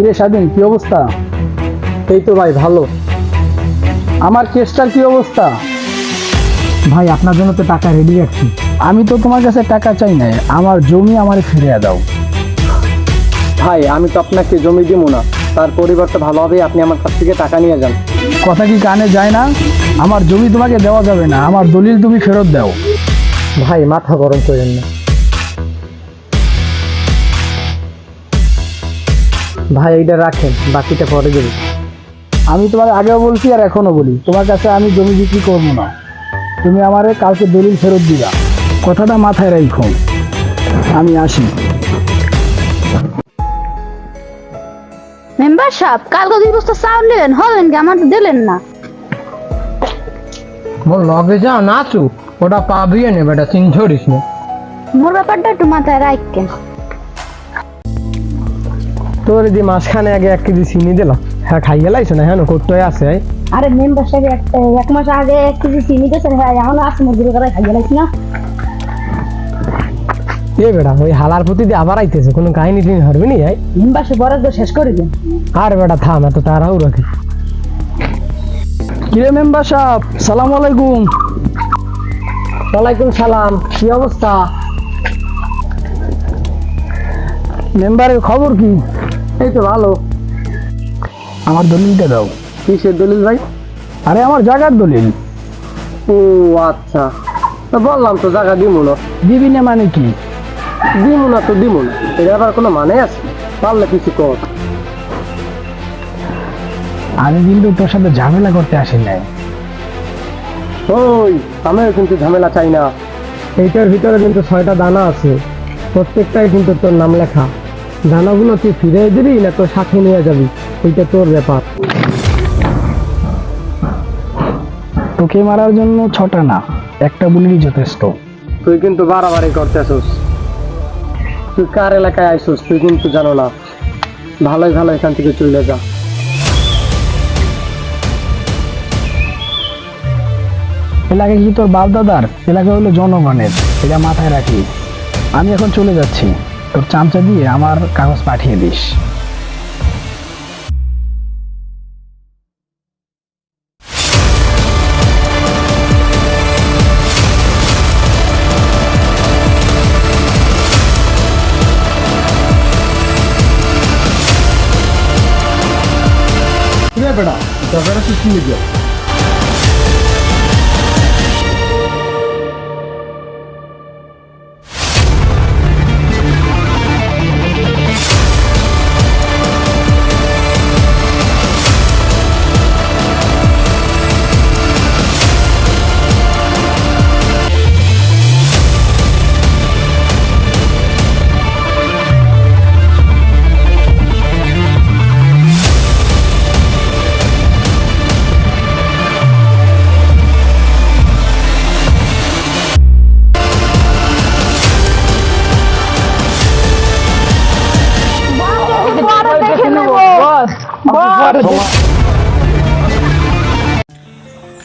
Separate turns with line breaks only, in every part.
কিরে স্বাধীন, কি অবস্থা?
এই তো ভাই ভালো।
আমার কেসটার কি অবস্থা?
ভাই আপনার জন্য তো টাকা রেডি রাখছি।
আমি তো তোমার কাছে টাকা চাই নাই, আমার জমি আমারে ফিরিয়ে দাও।
ভাই আমি তো আপনাকে জমি দিব না, তার পরিবর্তে ভালো হবে আপনি আমার কাছ থেকে টাকা নিয়ে যান।
কথা কি কানে যায় না? আমার জমি তোমাকে দেওয়া যাবে না, আমার দলিল তুমি ফেরত দাও।
ভাই মাথা গরম করেন না ভাই, এইটা রাখেন, বাকিটা পরে দেব।
আমি তোমাকে আগেও বলছি আর এখনো বলি, তোমার কাছে আমি জমি বিক্রি করবো না। তুমি আমারে কালকে দলিল ফেরত দিবা, কথাটা মাথায় রাখো। আমি আসি।
মেম্বার সাহেব, কালকে 2 বস্তা চাউল নিলেন, হবেন কি? আমার তো দিলেন না।
মোর লগে যা নাচু ওটা পাবি না বেটা, চিন ছড়িস না।
মোর ব্যাপারটা একটু মাথায় রাখেন।
তোর দি মাঝখানে আগে 1 কেজি চিনি দিলাম, হ্যাঁ খাইয়ে লাইছো না? হ্যাঁ করতে আছে।
আরে মেম্বার সাহেব, 1 মাস আগে 1 কেজি চিনি দিয়েছেন, হ্যাঁ এখন আসছে মজুরি করে খাইয়ে লাইছি না।
এ বেটা ওই হালার প্রতি দিয়ে আবার আইতেছে, কোনো কাহিনী টিনি হরবি নি?
মেম্বার সাহেব বরাদ্দ শেষ করে দিন।
আর বেটা থাম, এত তাড়াও রাখি।
কিরে মেম্বার সাহেব, সালাম আলাইকুম।
ওয়ালাইকুম সালাম, কি অবস্থা?
মেম্বারের খবর কি?
এই তো ভালো।
আমার দলিলটা দাও।
কিসের দলিল ভাই?
আরে আমার জায়গার দলিল।
ও আচ্ছা, তো বললাম তো জায়গা দিব না।
দিবি না মানে কি?
দিব না তো দিব না, এর আবার কোনো মানে আছে? পারলে কিছু কর।
আমি কিন্তু তোর সাথে ঝামেলা করতে আসি নাই।
ওই আমিও কিন্তু ঝামেলা চাই না। এইটার ভিতরে কিন্তু 6টা দানা আছে, প্রত্যেকটাই কিন্তু তোর নাম লেখা। দানাগুলো তুই ফিরে দিবি না তোর সাথে নিয়ে যাবি, এইটা তোর ব্যাপার।
তোকে মারার জন্য 6টা না, একটা বুলেটই যথেষ্ট।
তুই কিন্তু বাড়াবাড়ি করতেছিস। তুই কার এলাকায় আইছিস তুই কিন্তু জানো না। ভালোই ভালো এখান থেকে চলে যা।
এলাকা কি তোর বাপ দাদার? এলাকা হলো জনগণের, এটা মাথায় রাখিস। আমি এখন চলে যাচ্ছি, তোর চামচা দিয়ে আমার কাগজ পাঠিয়ে দিস।
বেটা দরকার আছে শুনে যা।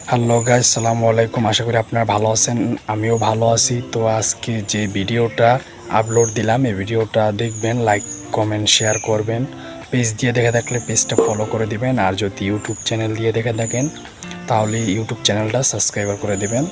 হ্যালো গাইস, সালামু আলাইকুম। আশা করি আপনারা ভালো আছেন, আমিও ভালো আছি। তো আজকে যে ভিডিওটা আপলোড দিলাম, এই ভিডিওটা দেখবেন, লাইক কমেন্ট শেয়ার করবেন। পেজ দিয়ে দেখে থাকলে পেজটা ফলো করে দিবেন, আর যদি ইউটিউব চ্যানেল দিয়ে দেখে থাকেন তাহলে ইউটিউব চ্যানেলটা সাবস্ক্রাইব করে দিবেন।